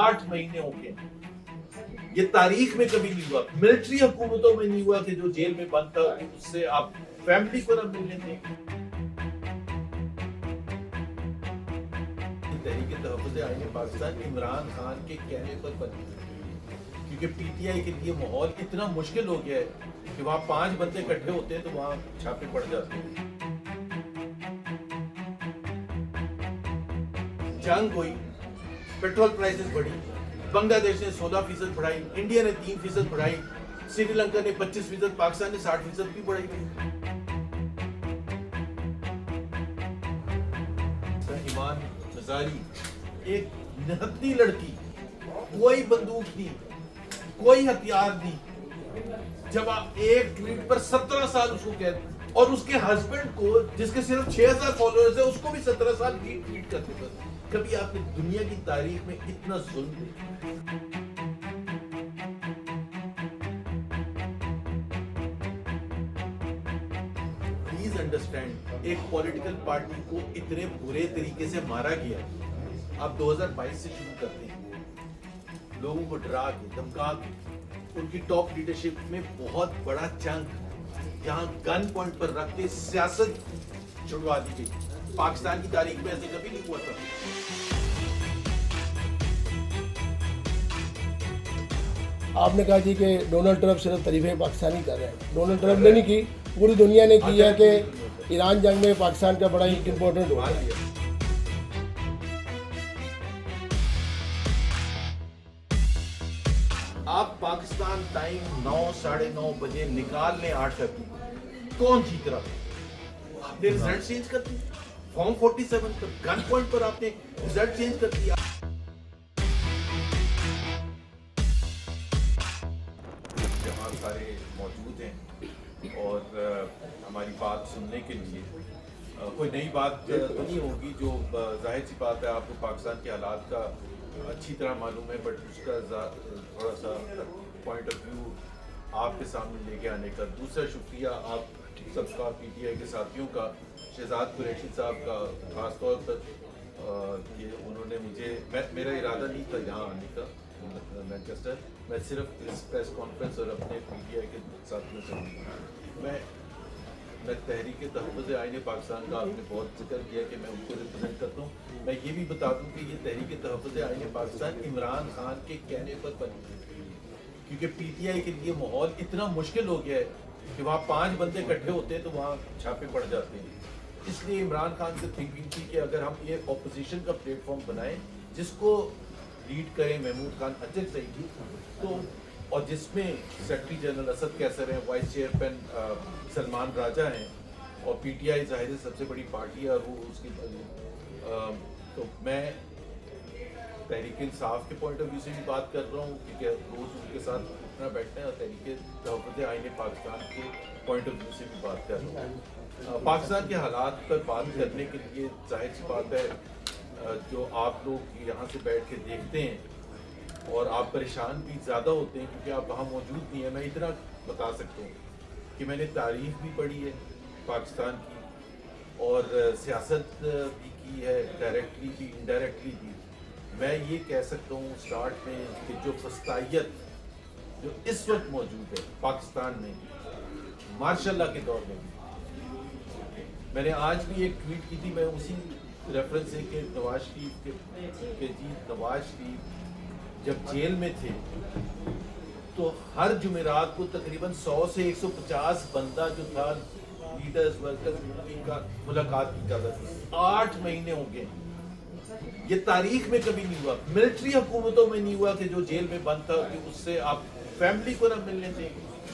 8 महीने हो गए। ये तारीख में कभी नहीं हुआ, मिलिट्री हुकूमतों में नहीं हुआ कि जो जेल में बंद था उससे आप फैमिली को ना मिलने दें। तहरीक तहफ़्फ़ुज़ आईन पाकिस्तान इमरान खान के कहने पर बनी, क्योंकि पीटीआई के लिए माहौल इतना मुश्किल हो गया है कि वहाँ 5 बंदे इकट्ठे होते हैं तो वहाँ छापे पड़ जाते हैं। जंग हुई, पेट्रोल प्राइसेस बढ़ी, बांग्लादेश ने 16% बढ़ाई, इंडिया ने 3% बढ़ाई, श्रीलंका ने 25%, पाकिस्तान ने 60% भी बढ़ाई। ईमान मजारी एक निहत्ती लड़की, कोई बंदूक नहीं, कोई हथियार नहीं, जब आप एक ट्वीट पर 17 साल उसको कहते, और उसके हस्बैंड को जिसके सिर्फ 6000 फॉलोअर्स है उसको भी 17 साल की ट्वीट करते थे। कभी आपने दुनिया की तारीख में इतना जुल्म देखा? प्लीज अंडरस्टैंड, एक पॉलिटिकल पार्टी को इतने बुरे तरीके से मारा गया। आप 2022 से शुरू करते हैं, लोगों को डरा के, धमका के, उनकी टॉप लीडरशिप में बहुत बड़ा चंक यहाँ गन पॉइंट पर रख के सियासत छुड़वा दी गई। पाकिस्तान की तारीख में ऐसे कभी नहीं हुआ था। आपने कहा जी कि डोनाल्ड ट्रंप सिर्फ तारीफें पाकिस्तानी कर रहे हैं। डोनाल्ड ट्रंप ने नहीं की, पूरी दुनिया ने की है कि ईरान जंग में पाकिस्तान का बड़ा इम्पोर्टेंट रोल है। आप पाकिस्तान टाइम 9 साढ़े 9 बजे निकाल लें 8 फरवरी, कौन जीत रहा था? आपने रिजल्ट चेंज कर दिया, फॉर्म 47 पर गन पॉइंट पर आपने रिजल्ट चेंज कर दिया। जहाँ सारे मौजूद हैं और हमारी बात सुनने के लिए, कोई नई बात तो नहीं होगी, जो जाहिर सी बात है आपको पाकिस्तान के हालात का अच्छी तरह मालूम है, बट उसका थोड़ा सा पॉइंट ऑफ व्यू आपके सामने लेके आने का। दूसरा शुक्रिया आप सबका, पीटीआई के साथियों का, शहजाद कुरैशी साहब का ख़ास तौर पर ये उन्होंने मुझे, मेरा इरादा नहीं था यहाँ आने का मैनचेस्टर, मैं सिर्फ इस प्रेस कॉन्फ्रेंस और अपने पीटीआई के साथियों से मैं तहरीक तहफ़्फ़ुज़ आईन पाकिस्तान का आपने बहुत जिक्र किया कि मैं उनको रिप्रेजेंट करता हूँ। मैं ये भी बता दूँ कि ये तहरीक तहफ़्फ़ुज़ आईन पाकिस्तान इमरान खान के कहने पर बनी, क्योंकि पीटीआई के लिए माहौल इतना मुश्किल हो गया है कि वहाँ 5 बंदे इकट्ठे होते हैं तो वहाँ छापे पड़ जाते हैं। इसलिए इमरान खान की थिंकिंग थी कि अगर हम ये अपोजिशन का प्लेटफॉर्म बनाएं जिसको लीड करें महमूद खान अध्यक्ष सही, तो और जिसमें सेक्रेटरी जनरल असद कैसर हैं, वाइस चेयरमैन सलमान राजा हैं, और पीटीआई जाहिर है सबसे बड़ी पार्टी है और वो उसकी, तो मैं तहरीक इंसाफ के पॉइंट ऑफ व्यू से भी बात कर रहा हूँ, क्योंकि रोज़ उनके साथ उठना बैठना है, और तहरीक तहफ़्फ़ुज़ आईन पाकिस्तान के पॉइंट ऑफ व्यू से भी बात कर रहा हूँ। पाकिस्तान के हालात पर बात करने के लिए जाहिर सी बात है, जो आप लोग यहाँ से बैठ के देखते हैं और आप परेशान भी ज़्यादा होते हैं क्योंकि आप वहाँ मौजूद नहीं है। मैं इतना बता सकता हूँ कि मैंने तारीख भी पढ़ी है पाकिस्तान की, और सियासत भी की है, डायरेक्टली भी इनडायरेक्टली भी। मैं ये कह सकता हूँ स्टार्ट में कि जो फस्तायत जो इस वक्त मौजूद है पाकिस्तान में, मार्शल के दौर में, मैंने आज भी एक ट्वीट की थी, मैं उसी रेफरेंस से कि नवाज शरीफ जब जेल में थे तो हर जुमेरात को तकरीबन 100 से 150 बंदा जो था, लीडर्स, वर्कर्स का मुलाकात की जाता थी। 8 महीने हो गए, ये तारीख में कभी नहीं हुआ, मिलिट्री हुकूमतों में नहीं हुआ कि जो जेल में बंद था कि उससे आप फैमिली को ना मिलने दें,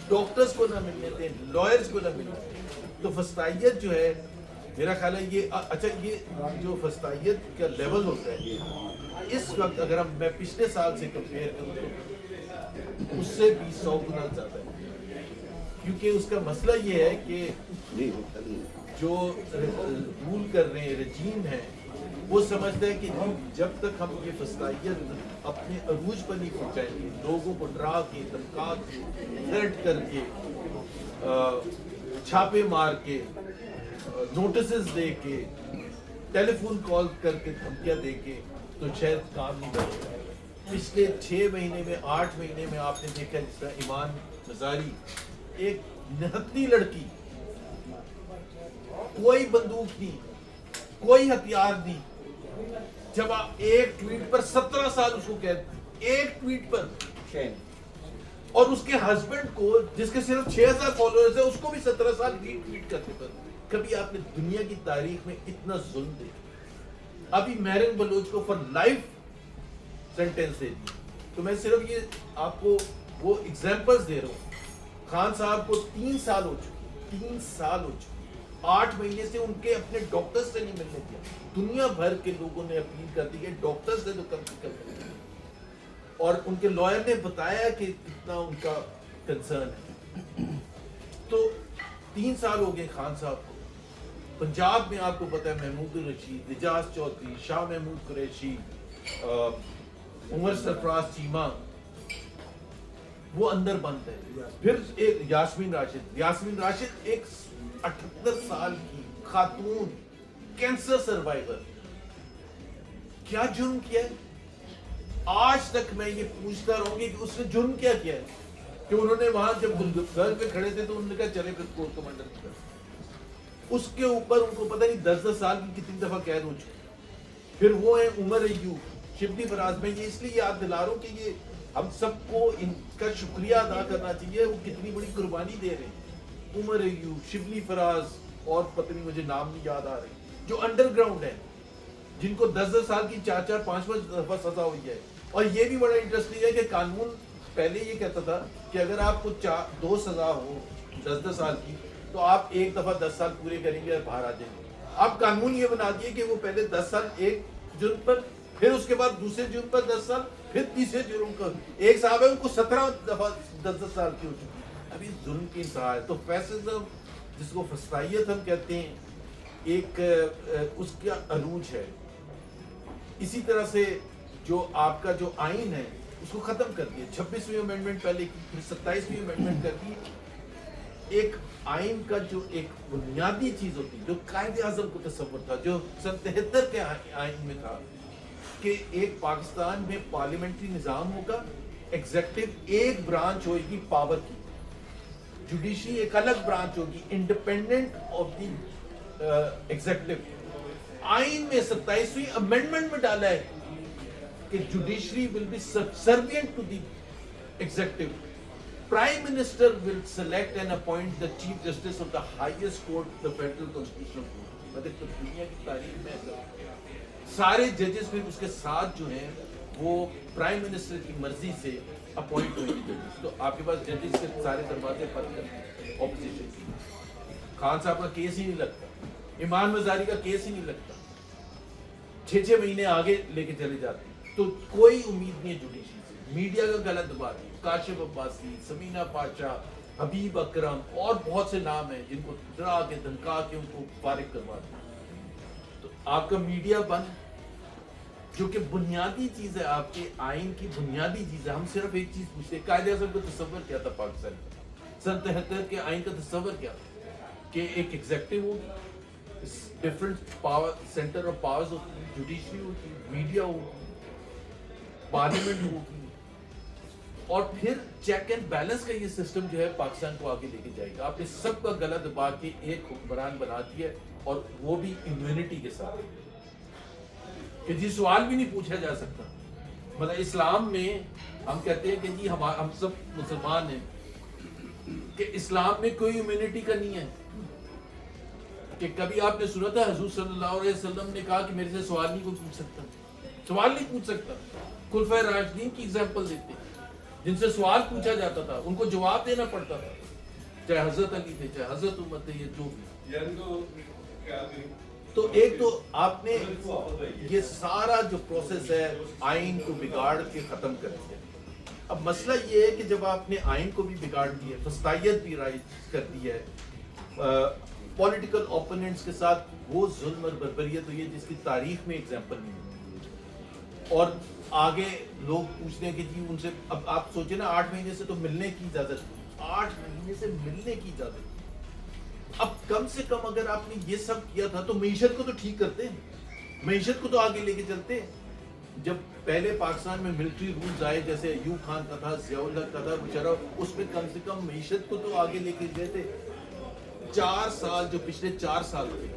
डॉक्टर्स को ना मिलने दें, लॉयर्स को ना मिलने दें। तो फस्तायत जो है, मेरा ख्याल है ये अच्छा, ये जो फस्तायत का लेवल होता है इस वक्त, अगर हम मैं पिछले साल से कंपेयर करूँ तो उससे भी 100 गुना ज़्यादा है, क्योंकि उसका मसला ये है कि जो रूल कर रहे हैं रजीम है, वो समझता है कि जब तक हम ये फस्तायत अपने अरूज पर नहीं पहुँचाएंगे, लोगों को डरा के, धमका के, थ्रेट करके, छापे मार के, नोटिसेस दे के, टेलीफोन कॉल करके धमकियाँ दे के, तो शायद काम नहीं करेगा। پچھلے 6 مہینے میں 8 مہینے میں آپ نے دیکھا جس طرح ایمان مزاری ایک نہتنی لڑکی, کوئی بندوق نہیں, کوئی ہتھیار نہیں, جب آپ ایک ٹویٹ پر 17 سال اس کو کہتے, ایک ٹویٹ پر, اور اس کے ہسبینڈ کو جس کے صرف 6000 فالوورز ہیں اس کو بھی 17 سال ٹویٹ کرتے پر. کبھی آپ نے دنیا کی تاریخ میں اتنا ظلم دیکھا؟ ابھی مہرن بلوچ کو فار لائف سینٹینس دے دی. تو میں صرف یہ آپ کو وہ ایگزامپلز دے رہا ہوں. خان صاحب کو 3 سال ہو چکے, 3 سال ہو چکے, 8 مہینے سے ان کے اپنے ڈاکٹر سے نہیں ملنے دیا. دنیا بھر کے لوگوں نے اپیل کر دی کہ ڈاکٹر سے تو کم سے کم ملیں, اور ان کے لائر نے بتایا کہ کتنا ان کا کنسرن ہے. تو 3 سال ہو گئے خان صاحب کو. پنجاب میں آپ کو پتا ہے محمود الرشید, اعجاز چودھری, شاہ محمود قریشی, عمر سرفراز چیمہ, وہ اندر بند ہے. پھر ایک یاسمین راشد ایک 78 سال کی خاتون کینسر سروائیور, کیا جرم کیا ہے؟ آج تک میں یہ پوچھتا رہوں گی کہ اس نے جرم کیا کیا ہے کہ انہوں نے وہاں جب گھر پہ کھڑے تھے تو انہوں نے کہا چلے پھر کورٹ کمانڈر کی طرف. اس کے اوپر ان کو پتہ نہیں 10 سال کی کتنی دفعہ قید ہو چکی. پھر وہ ہیں عمر ایوب, شبلی فراز. میں یہ اس لیے یاد دلا رہا ہوں کہ یہ ہم سب کو ان کا شکریہ ادا کرنا چاہیے, وہ کتنی بڑی قربانی دے رہے ہیں. عمر ایوب, شبلی فراز, اور پتہ نہیں مجھے نام نہیں یاد آ رہے, جو انڈر گراؤنڈ ہیں, جن کو 10 سال کی 4 5 دفعہ سزا ہوئی ہے. اور یہ بھی بڑا انٹرسٹنگ ہے کہ قانون پہلے یہ کہتا تھا کہ اگر آپ کو 2 سزا ہو 10 سال کی تو آپ ایک دفعہ 10 سال پورے کریں گے اور باہر آ جائیں گے. اب قانون یہ بنا دیے کہ وہ پہلے 10 سال ایک جرم پر, پھر اس کے بعد دوسرے جرم پر 10 سال, پھر تیسرے جرم کا. ایک صاحب ہے ان کو 17 دفعہ 10 سال کی ہو چکی. ابھی ظلم کی انتہا ہے. تو فیصلزم جس کو فسطائیت ہم کہتے ہیں, ایک اس کا عروج ہے. اسی طرح سے جو آپ کا جو آئین ہے اس کو ختم کر دیا. 26ویں امینڈمنٹ پہلے کی, پھر 27ویں امینڈمنٹ کر دی. ایک آئین کا جو ایک بنیادی چیز ہوتی جو قائد اعظم کو تصور تھا, جو سن 73 کے آئین میں تھا, کہ ایک پاکستان میں پارلیمنٹری نظام ہوگا, ایگزیکٹو ایک برانچ ہوئے گی پاور کی, جوڈیشری ایک الگ برانچ ہوگی انڈیپینڈنٹ آف دی ایگزیکٹو. آئین میں 27ویں امینڈمنٹ میں ڈالا ہے کہ judiciary will be subservient to the executive. Prime Minister will select and appoint the Chief Justice of the highest court, the Federal Constitutional Court. مطلب تو دنیا کی تاریخ میں سارے ججز پھر اس کے ساتھ جو ہیں وہ پرائم منسٹر کی مرضی سے اپوائنٹ ہوئے ججز. تو آپ کے پاس ججز کے سارے دروازے بند کرتے اپوزیشن کی. خان صاحب کا کیس ہی نہیں لگتا, ایمان مزاری کا کیس ہی نہیں لگتا, 6 مہینے آگے لے کے چلے جاتے. تو کوئی امید نہیں ہے جوڈیشری سے. میڈیا کا غلط دبا دیا, کاشف عباسی, سمینہ پاشا, حبیب اکرم, اور بہت سے نام ہیں جن کو ڈرا کے دھمکا کے ان کو فارغ کروا دیا. تو آپ کا میڈیا بند, جو کہ بنیادی چیز ہے, آپ کے آئین کی بنیادی چیز ہے. ہم صرف ایک چیز پوچھتے ہیں, قائد اعظم کا تصور کیا تھا پاکستان کا؟ سن 73 کے آئین کا تصور کیا تھا کہ ایک ایگزیکٹو ہوگی, different power centre of powers ہوتی, جوڈیشری ہوتی, میڈیا ہوگی, پارلیمنٹ ہوگی, اور پھر چیک اینڈ بیلنس کا یہ سسٹم جو ہے پاکستان کو آگے لے کے جائے گا. آپ نے سب کا گلا دبا کے ایک حکمران بنا دیا ہے, اور وہ بھی امیونٹی کے ساتھ کہ جی سوال بھی نہیں پوچھا جا سکتا. مطلب اسلام میں ہم کہتے ہیں کہ جی ہم سب مسلمان ہیں, کہ اسلام میں کوئی امیونٹی کا نہیں ہے. کہ کبھی آپ نے سنا تھا حضور صلی اللہ علیہ وسلم نے کہا کہ میرے سے سوال نہیں کوئی پوچھ سکتا, سوال نہیں پوچھ سکتا. خلفائے راشدین کی ایگزامپل دیتے ہیں جن سے سوال پوچھا جاتا تھا, ان کو جواب دینا پڑتا تھا, چاہے حضرت علی تھے, چاہے حضرت عمر تھے, یہ جو بھی. تو ایک تو آپ نے یہ سارا جو پروسیس ہے آئین کو بگاڑ کے ختم کر دیا. اب مسئلہ یہ ہے کہ جب آپ نے آئین کو بھی بگاڑ دیا, فسطائیت بھی رائج کر دی ہے, پولیٹیکل اوپوننٹس کے ساتھ وہ ظلم اور بربریت ہوئی ہے جس کی تاریخ میں ایگزامپل نہیں ہوئی. اور آگے لوگ پوچھتے ہیں کہ جی ان سے, اب آپ سوچیں نا 8 مہینے سے تو ملنے کی اجازت, 8 مہینے سے ملنے کی اجازت. اب کم سے کم اگر آپ نے یہ سب کیا تھا تو معیشت کو تو ٹھیک کرتے ہیں, معیشت کو تو آگے لے کے چلتے ہیں. جب पहले पाकिस्तान में मिलिट्री रूल्स आए, जैसे अयूब खान का था, ज़ियाउल हक का था, मुशर्रफ, उसमें कम से कम मईशत को तो आगे लेके गए थे। 4 साल, जो पिछले 4 साल थे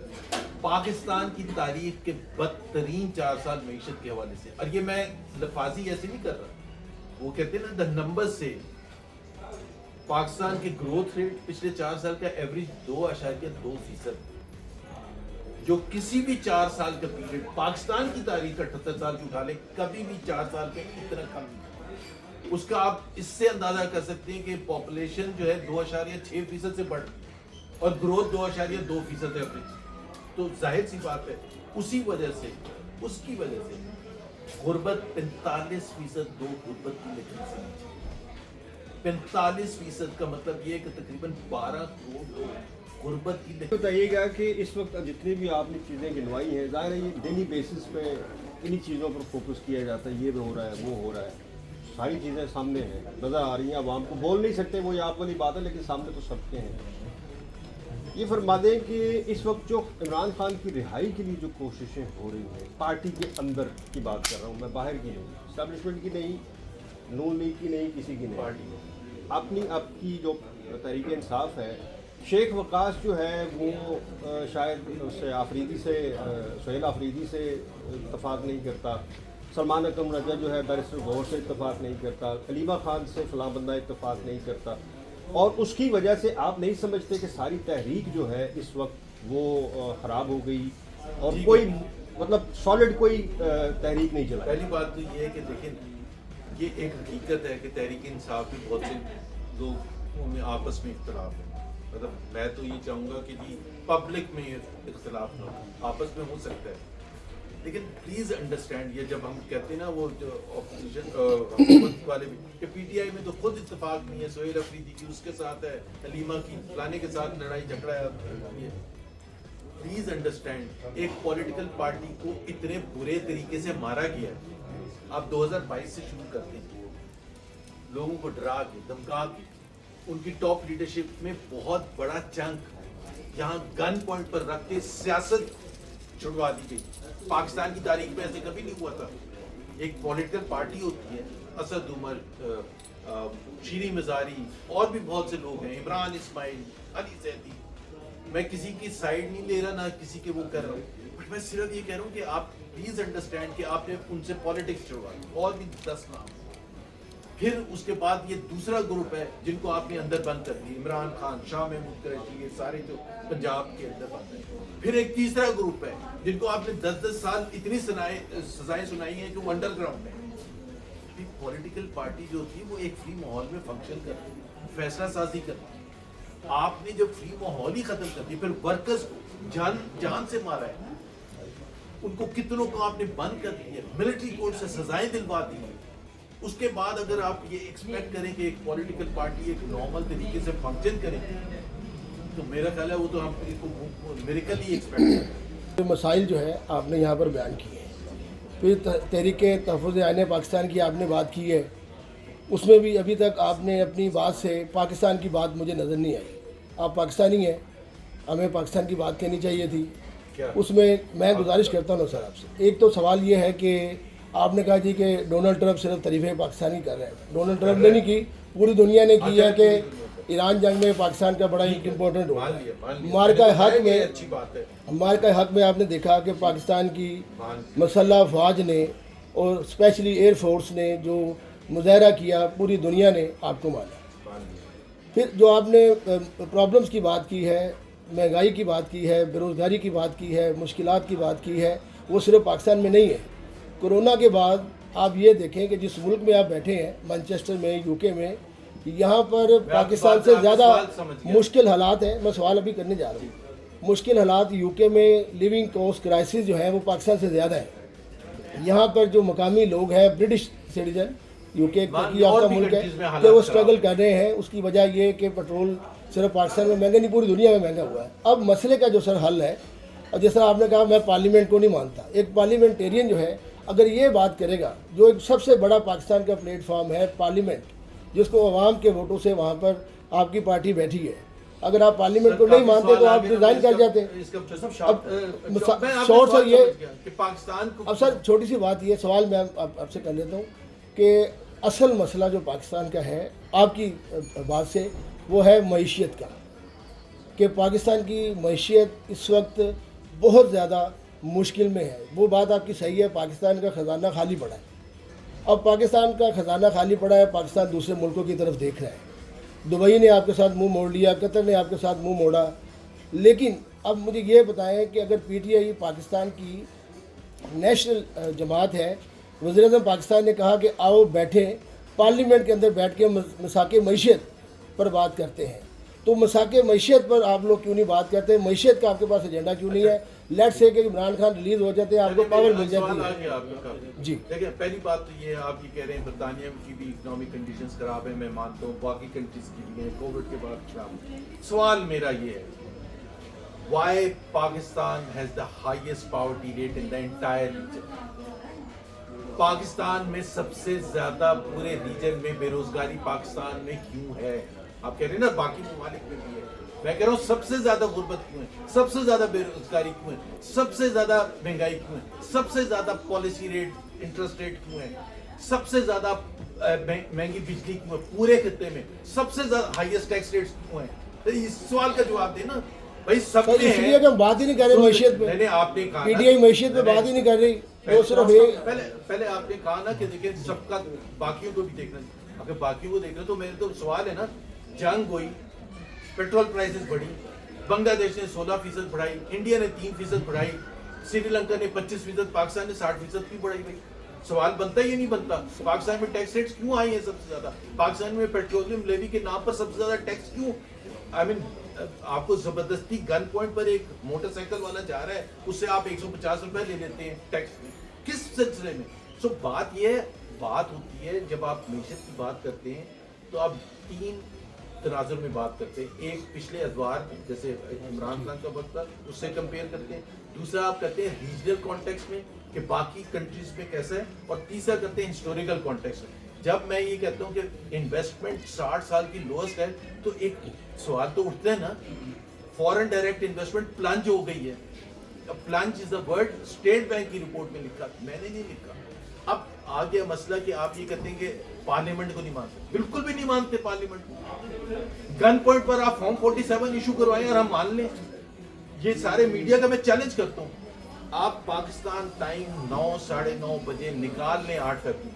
पाकिस्तान की तारीख के बदतरीन 4 साल मईशत के हवाले से, और ये मैं लफाजी ऐसे नहीं कर रहा, वो कहते हैं ना द नंबर्स से, पाकिस्तान के ग्रोथ रेट पिछले 4 साल का एवरेज 2.2%, जो किसी भी 4 साल का पीरियड पाकिस्तान की तारीख 78 साल की उठा ले, कभी भी 4 साल के इतना कम नहीं। उसका आप इससे अंदाजा कर सकते हैं कि पॉपुलेशन जो है 2.6% से बढ़ और ग्रोथ 2.2% है एवरेज। तो जाहिर सी बात है उसकी वजह से गुर्बत 45% दो गुर्बत की लिखी से नीचे, 45% का मतलब ये है कि तकरीबन 12 करोड़ लोग गुर्बत की लिखी। बताइएगा कि इस वक्त जितनी भी आपने चीज़ें गिनवाई हैं, ज़ाहिर है ये डेली बेसिस पे इन्हीं चीज़ों पर फोकस किया जाता है, ये भी हो रहा है, वो हो रहा है, सारी चीज़ें सामने हैं, नज़र आ रही हैं, आवाम को बोल नहीं सकते, वो ये आप वाली बात है, लेकिन सामने तो सबके हैं। ये फरमा दें कि इस वक्त जो इमरान खान की रिहाई के लिए जो कोशिशें हो रही हैं, पार्टी के अंदर की बात कर रहा हूँ मैं, बाहर की नहीं, इस्टेब्लिशमेंट की नहीं, नून लीग की नहीं, किसी की नहीं, अपनी आपकी जो तहरीक इंसाफ है, शेख वकास जो है वो शायद उससे आफरीदी से सुहेल आफरीदी से इत्तफाक नहीं करता, सलमान अकरम रजा जो है बैरिस्टर गौहर से इत्तफाक नहीं करता, कलीमा खान से फलां बंदा इत्तफाक नहीं करता, और उसकी वजह से आप नहीं समझते कि सारी तहरीक जो है इस वक्त वो ख़राब हो गई और कोई मतलब सॉलिड कोई तहरीक नहीं चला। पहली बात तो ये है कि देखें, ये एक हकीकत है कि तहरीक इंसाफ के बहुत से लोगों में आपस में इख्तलाफ है। मतलब मैं तो ये चाहूँगा कि जी पब्लिक में इख्तलाफ ना हो, आपस में हो सकता है, लेकिन प्लीज़ अंडरस्टैंड, ये जब हम कहते हैं ना वो जो ऑपोजिशन हुकूमत वाले भी, कि पीटीआई में तो खुद इत्तेफाक नहीं है, सुहेल अफरीदी की उसके साथ है, हलीमा की फलाने के साथ लड़ाई झगड़ा है। प्लीज़ अंडरस्टैंड, एक पॉलिटिकल पार्टी को इतने बुरे तरीके से मारा गया है। आप 2022 से शुरू करते हैं, लोगों को डरा के धमका के, उनकी टॉप लीडरशिप में बहुत बड़ा चंक यहाँ गन पॉइंट पर रख के सियासत छुड़वा दी गई। पाकिस्तान की तारीख में ऐसे कभी नहीं हुआ था। एक पॉलिटिकल पार्टी होती है, असद उमर, शीरी मजारी और भी बहुत से लोग हैं, इमरान इस्माइल, अली सैदी, मैं किसी की साइड नहीं ले रहा, ना किसी के वो कर रहा हूँ, बट मैं सिर्फ ये कह रहा हूँ कि आप प्लीज अंडरस्टैंड कि आपने उनसे पॉलिटिक्स छुड़वा दी, और भी 10 नाम। फिर उसके बाद ये दूसरा ग्रुप है जिनको आपने अंदर बंद कर दिया, इमरान खान, शाह महमूद कुरैशी, ये सारे जो पंजाब के अंदर बंद है। फिर एक तीसरा ग्रुप है जिनको आपने 10-10 साल इतनी सजाएं सुनाई हैं कि वो अंडरग्राउंड है। पॉलिटिकल पार्टी जो थी वो एक फ्री माहौल में फंक्शन करती, फैसला साजी करती। आपने जब फ्री माहौल ही खत्म कर दिया, फिर वर्कर्स को जान से मारा है, उनको कितनों को आपने बंद कर दिया, मिलिट्री कोर्ट से सजाएं दिलवा दी। उसके बाद अगर आप ये एक्सपेक्ट करें कि एक पॉलिटिकल पार्टी एक नॉर्मल तरीके से फंक्शन करे, तो मेरा ख्याल है वो तो हम मिरेकल ही एक्सपेक्ट करें। जो मसाइल जो है आपने यहाँ पर बयान किए हैं, फिर तहरीक तहफ़्फ़ुज़ आईन पाकिस्तान की आपने बात की है, उसमें भी अभी तक आपने अपनी बात से पाकिस्तान की बात मुझे नज़र नहीं आई। आप पाकिस्तानी हैं, हमें पाकिस्तान की बात कहनी चाहिए थी। उसमें मैं गुजारिश करता हूँ सर आपसे, एक तो सवाल ये है कि आपने कहा जी कि डोनाल्ड ट्रंप सिर्फ तारीफ़ पाकिस्तानी कर रहे हैं। डोनाल्ड ट्रंप ने नहीं की, पूरी दुनिया ने की है कि ईरान जंग में पाकिस्तान का बड़ा ही इम्पोर्टेंट रोल है। मार्का हक में, अच्छी बात है, मार्का हक में आपने देखा कि पाकिस्तान की मसल्ह अफवाज ने और स्पेशली एयर फोर्स ने जो मुजाहरा किया, पूरी दुनिया ने आपको माना। फिर जो आपने प्रॉब्लम्स की बात की है, महंगाई की बात की है, बेरोज़गारी की बात की है, मुश्किलात की बात की है, वो सिर्फ पाकिस्तान में नहीं है। कोरोना के बाद आप ये देखें कि जिस मुल्क में आप बैठे हैं, मैनचेस्टर में, यूके में, यहाँ पर पाकिस्तान से ज़्यादा मुश्किल हालात हैं। मैं सवाल अभी करने जा रहा हूँ। मुश्किल हालात यूके में, लिविंग कॉस्ट क्राइसिस जो है वो पाकिस्तान से ज़्यादा है। यहाँ पर जो मकामी लोग हैं, ब्रिटिश सिटीजन, यूके की आपका मुल्क है, कि वो स्ट्रगल कर रहे हैं। उसकी वजह ये कि पेट्रोल सिर्फ पाकिस्तान में महंगा नहीं, पूरी दुनिया में महंगा हुआ है। अब मसले का जो सर हल है, और जैसा आपने कहा मैं पार्लियामेंट को नहीं मानता, एक पार्लियामेंटेरियन जो है अगर ये बात करेगा, जो एक सबसे बड़ा पाकिस्तान का प्लेटफॉर्म है पार्लियामेंट, जिसको अवाम के वोटों से वहाँ पर आपकी पार्टी बैठी है, اگر آپ پارلیمنٹ کو نہیں مانتے تو آپ ریزائن کر جاتے. شورٹ سر یہ کہ پاکستان کو اب سر چھوٹی سی بات یہ سوال میں آپ سے کر لیتا ہوں کہ اصل مسئلہ جو پاکستان کا ہے آپ کی بات سے وہ ہے معیشت کا, کہ پاکستان کی معیشت اس وقت بہت زیادہ مشکل میں ہے. وہ بات آپ کی صحیح ہے, پاکستان کا خزانہ خالی پڑا ہے. اب پاکستان کا خزانہ خالی پڑا ہے, پاکستان دوسرے ملکوں کی طرف دیکھ رہا ہے. دبئی نے آپ کے ساتھ منہ موڑ لیا, قطر نے آپ کے ساتھ منہ موڑا. لیکن اب مجھے یہ بتائیں کہ اگر پی ٹی آئی پاکستان کی نیشنل جماعت ہے, وزیر اعظم پاکستان نے کہا کہ آؤ بیٹھیں پارلیمنٹ کے اندر بیٹھ کے مساق معیشت پر بات کرتے ہیں, تو مساق معیشت پر آپ لوگ کیوں نہیں بات کرتے؟ معیشت کا آپ کے پاس ایجنڈا کیوں نہیں ہے؟ لیٹ سے کہ عمران خان ریلیز ہو جاتے ہیں, آپ کو پاور مل جاتی ہے. جی دیکھیں, پہلی بات تو یہ ہے, آپ یہ کہہ رہے ہیں برطانیہ کی بھی اکنامک کنڈیشنز خراب ہیں, میں مانتا ہوں باقی کنٹریز کی بھی ہیں, کووڈ کے بعد خراب. سوال میرا یہ ہے, why Pakistan has the highest poverty rate in the entire region? Pakistan میں سب سے زیادہ پورے ریجن میں بے روزگاری پاکستان میں کیوں ہے؟ آپ کہہ رہے ہیں نا باقی ممالک میں بھی ہے, میں کہہ رہا ہوں سب سے زیادہ غربت کیوں ہے, سب سے زیادہ بے روزگاری کیوں ہے, سب سے زیادہ مہنگائی کیوں ہے, سب سے زیادہ پالیسی ریٹ انٹرسٹ ریٹ کیوں ہے, سب سے زیادہ مہنگی بجلی کیوں ہے پورے خطے میں, سب سے زیادہ ہائیسٹ ٹیکس ریٹس کیوں ہیں؟ اس سوال کا جواب دیں نا بھائی. سب اس لیے کہ ہم بات ہی نہیں کر رہے معیشت پہ, آپ نے کہا پی ٹی آئی معیشت پہ بات ہی نہیں کر رہی. وہ صرف پہلے آپ نے کہا نا کہ دیکھیں سب کا باقیوں کو بھی دیکھنا, اگر باقیوں کو دیکھ رہے تو میرے تو سوال ہے نا, جنگ ہوئی, پیٹرول پرائسز بڑھی, بنگلہ دیش نے 16% بڑھائی, انڈیا نے 3% بڑھائی, سری لنکا نے 25%, پاکستان نے 60% کی بڑھائی. بھائی سوال بنتا ہی نہیں بنتا, پاکستان میں ٹیکس ریٹس کیوں آئی ہیں سب سے زیادہ؟ پاکستان میں پیٹرولیم لیوی کے نام پر سب سے زیادہ ٹیکس کیوں؟ آئی مین آپ کو زبردستی گن پوائنٹ پر ایک موٹر سائیکل والا جا رہا ہے, اس سے آپ 150 روپے لے لیتے ہیں ٹیکس میں, کس سلسلے میں؟ سو بات یہ بات ہوتی ہے, جب آپ معیشت کی بات کرتے ہیں تو آپ 3 تناظر میں بات کرتے ہیں. ایک پچھلے ادوار جیسے عمران خان کا وقت تھا اس سے کمپیئر کرتے ہیں, دوسرا آپ کرتے ہیں ریجنل کانٹیکسٹ میں کہ باقی کنٹریز میں کیسا ہے, اور تیسرا کرتے ہیں ہسٹوریکل کانٹیکسٹ میں. جب میں یہ کہتا ہوں کہ انویسٹمنٹ 60 سال کی لوسٹ ہے تو ایک سوال تو اٹھتا ہے نا, فورن ڈائریکٹ انویسٹمنٹ پلنج ہو گئی ہے. Plunge is the word state bank کی رپورٹ میں لکھا, میں نے نہیں لکھا. اب آ گیا مسئلہ کہ آپ یہ کہتے ہیں کہ پارلیمنٹ کو نہیں مانتے, بالکل بھی نہیں مانتے پارلیمنٹ کو. گن پوائنٹ پر آپ فارم 47 ایشو کروائیں اور ہم مان لیں, یہ سارے میڈیا کا میں چیلنج کرتا ہوں. آپ پاکستان ٹائم 9 ساڑھے 9 بجے نکال لیں 8 فروری,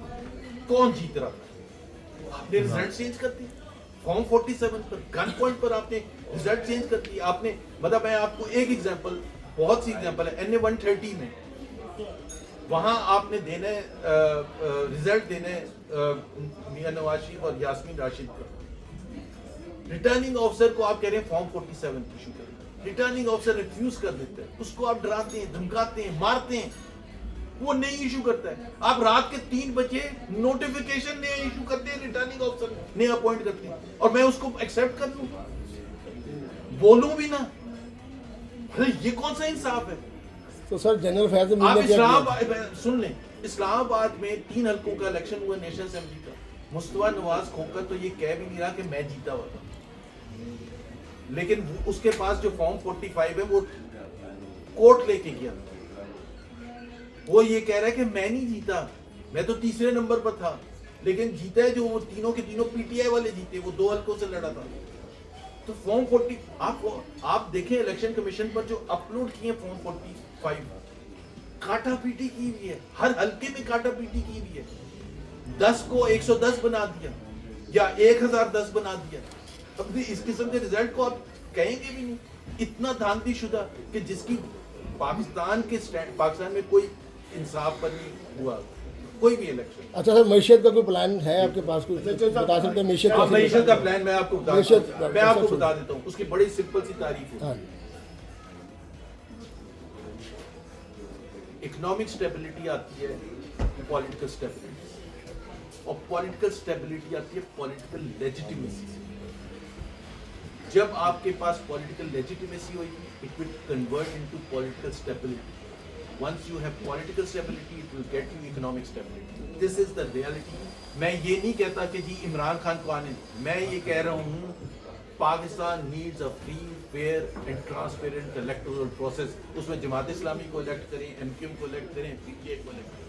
کون جیت رہا تھا؟ آپ نے رزلٹ چینج کر دی فارم 47 پر, گن پوائنٹ پر آپ نے رزلٹ چینج کر دی. آپ نے مطلب میں آپ کو ایک ایگزامپل, بہت سی ایگزامپل ہے, NA 130 میں وہاں آپ نے دینے رزلٹ دینے میاں نواز شریف اور یاسمین راشد کا. ریٹرننگ آفیسر کو آپ کہہ رہے ہیں فارم 47 ایشو کریں, ریٹرننگ آفیسر ریفیوز کر دیتا ہے, اس کو آپ ڈراتے ہیں, دھمکاتے ہیں, مارتے ہیں, وہ نہیں ایشو کرتا ہے. آپ رات کے 3 بجے نوٹیفیکیشن نیا ایشو کرتے ہیں, ریٹرننگ آفیسر نیا اپوائنٹ کرتے ہیں, اور میں اس کو ایکسیپٹ کر لوں, بولوں بھی نا. یہ کون سا انصاف ہے؟ تو سر جنرل فیض آپ اسلام آباد سن لیں, اسلام آباد میں 3 حلقوں کا الیکشن ہوا نیشنل اسمبلی کا. مصطفیٰ نواز کھوکر تو یہ کہہ بھی نہیں رہا کہ میں جیتا ہوا تھا, لیکن اس کے پاس جو فارم 45 ہے وہ کورٹ لے کے گیا. وہ یہ کہہ رہا ہے کہ میں نہیں جیتا, میں تو تیسرے نمبر پر تھا, لیکن جیتا ہے جو وہ تینوں کے تینوں پی ٹی آئی والے جیتے, وہ 2 حلقوں سے لڑا تھا. تو فارم 40 آپ دیکھیں الیکشن کمیشن پر جو اپلوڈ کیے فارم 45 کاٹا پیٹی کی ہوئی ہے, ہر حلقے میں کاٹا پیٹی کی ہوئی ہے. 10 کو 110 بنا دیا یا 1010 بنا دیا. اب اس قسم کے رزلٹ کو آپ کہیں گے بھی نہیں. اتنا دھاندلی شدہ کہ جس کی پاکستان میں کوئی انصاف پر نہیں ہوا کوئی بھی الیکشن. اچھا سر, معیشت کا کوئی پلان ہے آپ کے پاس؟ کوئی بتا سکتے ہیں معیشت کا پلان؟ میں آپ کو بتا دیتا ہوں, اس کی بڑی سمپل سی تعریف ہے. اکنامک سٹیبلٹی آتی ہے پولیٹیکل سٹیبلٹی, اور پولیٹیکل سٹیبلٹی آتی ہے پولیٹیکل لیجیٹیمیسی سے. جب آپ کے پاس پولیٹیکل لیجیٹیمیسی ہوگی, it will convert into political stability. Once you have political stability, it will get you economic stability. This is the reality. میں یہ نہیں کہتا کہ جی عمران خان کو آنے, میں یہ کہہ رہا ہوں Pakistan needs a free, fair and transparent electoral process. उसमें जमात इस्लामी को elect करें, MQM को elect करें, PTI को elect करें.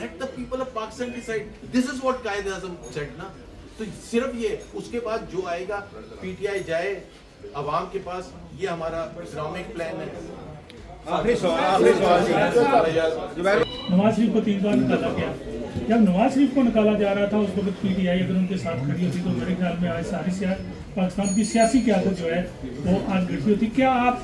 Let the people of Pakistan decide. This is what Qaid Azam said ना. तो सिर्फ ये, उसके बाद जो आएगा PTI जाए अवाम के पास, ये हमारा इस्लामिक प्लान है. आखिरी सवाल नवाज शरीफ को 3 बार निकाला गया. जब नवाज शरीफ को निकाला जा रहा था उस वक्त PTI अगर उनके साथ खड़ी होती तो मेरे ख्याल में आज सारी पाकिस्तान की सियासी क़यादत जो है वो आज गठित होती. क्या आप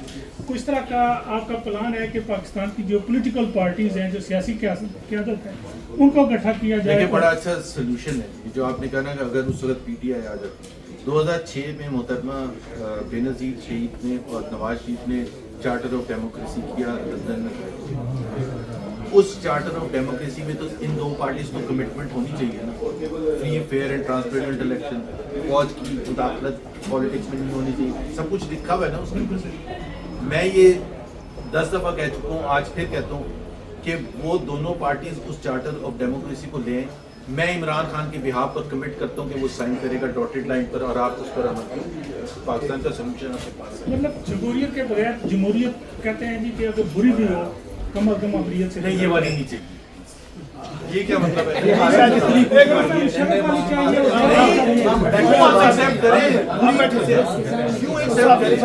को इस तरह का आपका प्लान है कि पाकिस्तान की जो पॉलिटिकल पार्टीज हैं, जो सियासी क़यादत है, उनको इकट्ठा किया जाए? देखिए, बड़ा अच्छा सोल्यूशन है जो आपने कहा ना कि अगर उस वक्त PTI आ जाती. 2006 में मोहतरमा बेनज़ीर शहीद ने और नवाज शरीफ ने चार्टर ऑफ डेमोक्रेसी किया लंदन में. उस चार्टर ऑफ डेमोक्रेसी में तो इन दो पार्टीज को कमिटमेंट होनी चाहिए ना. Free, fair and transparent election, फौज की मुदाखलत पॉलिटिक्स में नहीं होनी चाहिए, सब कुछ लिखा हुआ है ना उसके ऊपर. मैं ये 10 दफ़ा कह चुका हूँ, आज फिर कहता हूँ कि वो दोनों पार्टीज उस चार्टर ऑफ डेमोक्रेसी को लें. मैं इमरान खान के बिहाफ पर कमिट करता हूँ कि वो साइन करेगा डॉटेड लाइन पर और आप उस पर अमल करें. पाकिस्तान का सोल्यूशन आपके पास है. मतलब जमहूरियत के बगैर जमहूरियत कहते हैं जी कि अगर बुरी भी हो कम अज कम अमरीत से नहीं, ये वाली नहीं चाहिए. ये क्या मतलब है? क्यों एक्सेप्ट करें? क्यों एक्सेप्ट करें?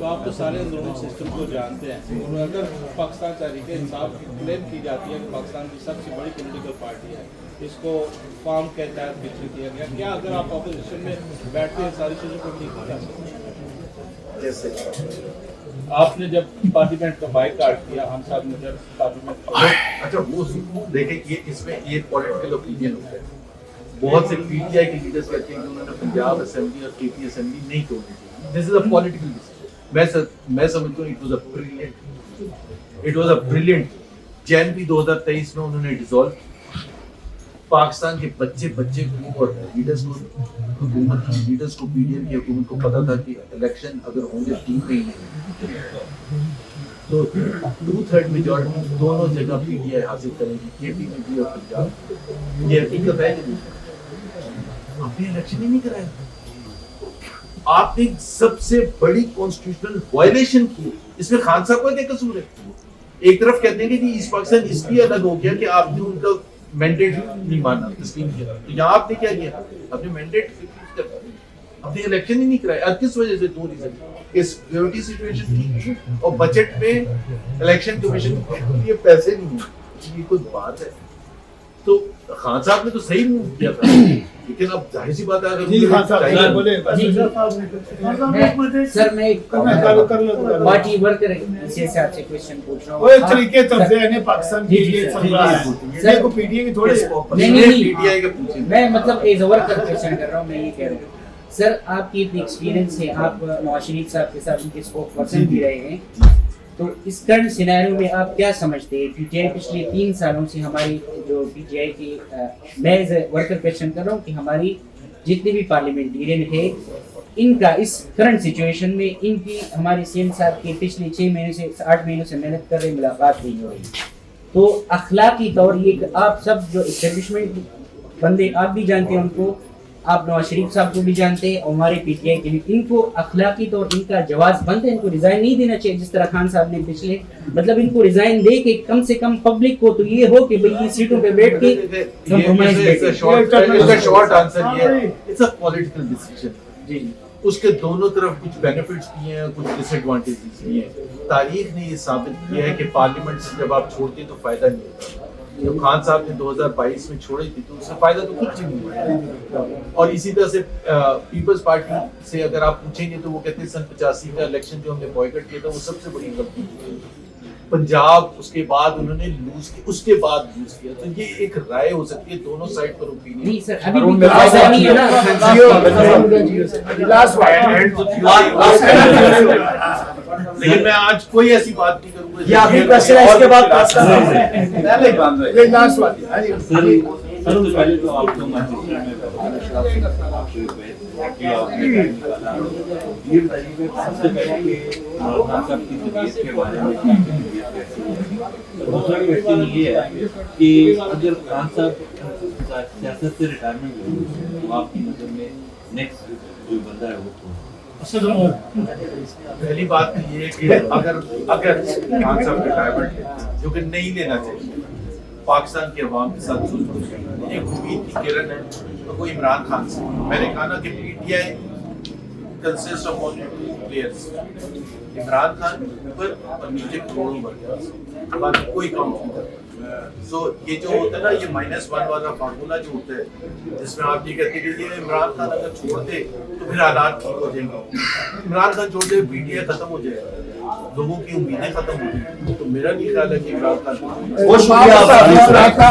तो आप तो सारे अंदरूनी सिस्टम को जानते हैं. और अगर पाकिस्तान तहरीक इंसाफ क्लेम की जाती है कि पाकिस्तान की सबसे बड़ी पॉलिटिकल पार्टी है, इसको फॉर्म के तहत विकसित किया गया, क्या अगर आप अपोजिशन में बैठते हैं सारी चीज़ों को ठीक कर सकते हैं? जैसे आपने जब पार्लियामेंट का बाइकाट किया, हम साहब ने जब पार्लियामेंट अच्छा वो देखिए, ये इसमें ये पॉलिटिकल ओपिनियन होता है. बहुत से PTI के लीडर्स कहते हैं कि उन्होंने पंजाब असेंबली और KP असेंबली नहीं तोड़नी चाहिए. This is a political decision. मैं समझता हूँ इट वाज अ ब्रिलियंट जनवरी 2023 में उन्होंने डिसॉल्व. पाकिस्तान के बच्चे को और लीडर्स को, हुकूमत की लीडर्स को, PDM की हुकूमत को पता था कि इलेक्शन अगर होंगे 3 महीने तो 2/3 मेजॉरिटी दोनों जगह PTI हासिल करेंगी, KP में भी और पंजाब. ये हकीकत है कि आपने इलेक्शन ही नहीं कराया. आपने सबसे बड़ी कॉन्स्टिट्यूशनल वायलेशन की. इसमें खान साहब का क्या कसूर है? एक तरफ कहते हैं कि जी ईस्ट पाकिस्तान इसलिए अलग हो गया कि आपने उनका मैंडेट नहीं माना, तस्लीम किया. तो यहाँ आपने क्या किया? अपने मैंडेट अपने इलेक्शन ही नहीं कराए. और किस वजह से? 2 रीजन. इस सिक्योरिटी सिचुएशन की और बजट में इलेक्शन कमीशन के लिए पैसे नहीं है. ये कोई बात है? तो खान साहब ने तो सही मूव किया था, लेकिन अब जाहिर सी बात है सर मैं पार्टी वर्कर इसी हिसाब से क्वेश्चन पूछ रहा हूँ. वो एक तरीके तरफ से पाकिस्तान के लिए चल रहा है. सर को PTI की थोड़े PTI का पूछिए. मैं मतलब एज अ वर्कर क्वेश्चन कर रहा हूँ. मैं ये कह रहा हूँ सर, आपकी इतनी एक्सपीरियंस है, आप नवाज शरीफ साहब के साथ उनके स्पोक पर्सन भी रहे हैं, तो इस करंट सिनेरियो में आप क्या समझते हैं? PTI पिछले 3 सालों से हमारी जो PTI की मैं एज ए वर्कर क्वेश्चन कर रहा हूँ कि हमारी जितने भी पार्लियामेंटेरियन है, इनका इस करंट सिचुएशन में इनकी हमारे CM साहब के पिछले 6 महीने से 8 महीनों से मेहनत कर रहे, मुलाकात नहीं हो रही. तो अखलाकी तौर ये आप सब जो इस्टेब्लिशमेंट बंदे आप भी जानते हैं उनको, आप नवाज शरीफ साहब को भी जानते हैं और हमारे PTI के भी, इनको अखलाकी तौर इनका जवाब बनता है, इनको रिजाइन नहीं देना चाहिए जिस तरह खान साहब ने पिछले, मतलब इनको रिजाइन दे के कम से कम पब्लिक को तो ये हो कि भाई ये सीटों पे बैठ के कंप्रोमाइज. शॉर्ट आंसर ये है, इट्स अ पॉलिटिकल डिसीजन. जी, उसके दोनों तरफ कुछ बेनिफिट्स भी हैं, कुछ डिसएडवांटेजेस भी हैं. तारीख ने ये साबित किया है कि पार्लियामेंट से जब आप छोड़ते हैं तो फायदा नहीं होता. जब खान साहब ने 2022 में छोड़ी थी तो उससे फायदा तो कुछ नहीं हुआ. और इसी तरह से पीपल्स पार्टी से अगर आप पूछेंगे तो वो कहते हैं सन 85 का इलेक्शन जो हमने बॉयकॉट किया था वो सबसे बड़ी गलती थी. पंजाब उसके बाद उन्होंने लूज किया, उसके बाद लूज किया. तो ये एक राय हो सकती है, दोनों साइड पर ओपिनियन. नहीं सर, अभी भी फायदा नहीं है ना. लेकिन मैं आज कोई ऐसी बात नहीं करूंगा. ये आपकी क्वेश्चन है, इसके बाद ये लास्ट वाली. पहले तो आप जो आपने टाइम निकाला, ये बताइए सबसे पहले कि खान साहब की तबीयत के बारे में क्या तबीयत कैसी है। दूसरा क्वेश्चन ये है कि अगर खान साहब सियासत से रिटायरमेंट ले तो आपकी नज़र में नेक्स्ट जो बंदा है वो कौन? पहली बात तो ये है कि अगर खान साहब रिटायरमेंट जो कि नहीं लेना चाहिए, पाकिस्तान के अवाम के साथ जुल्म, एक उम्मीद की किरण है तो वो इमरान खान से। मैंने कहा ना कि PTI consist of only two players, Imran Khan ऊपर और नीचे करोड़ों वर्कर्स, बाकी कोई काउंट नहीं करता। सो ये जो होता है ना, ये -1 वाला फार्मूला जो होता है जिसमें आप ये कहते हैं कि ये इमरान खान अगर छोड़ दे तो फिर हालात ठीक हो जाएंगे, इमरान खान छोड़ दे पीटीआई खत्म हो जाएगा, लोगों की उम्मीदें खत्म हो जाएंगी। तो मेरा नहीं ख्याल है कि इमरान खान बहुत शुक्रिया।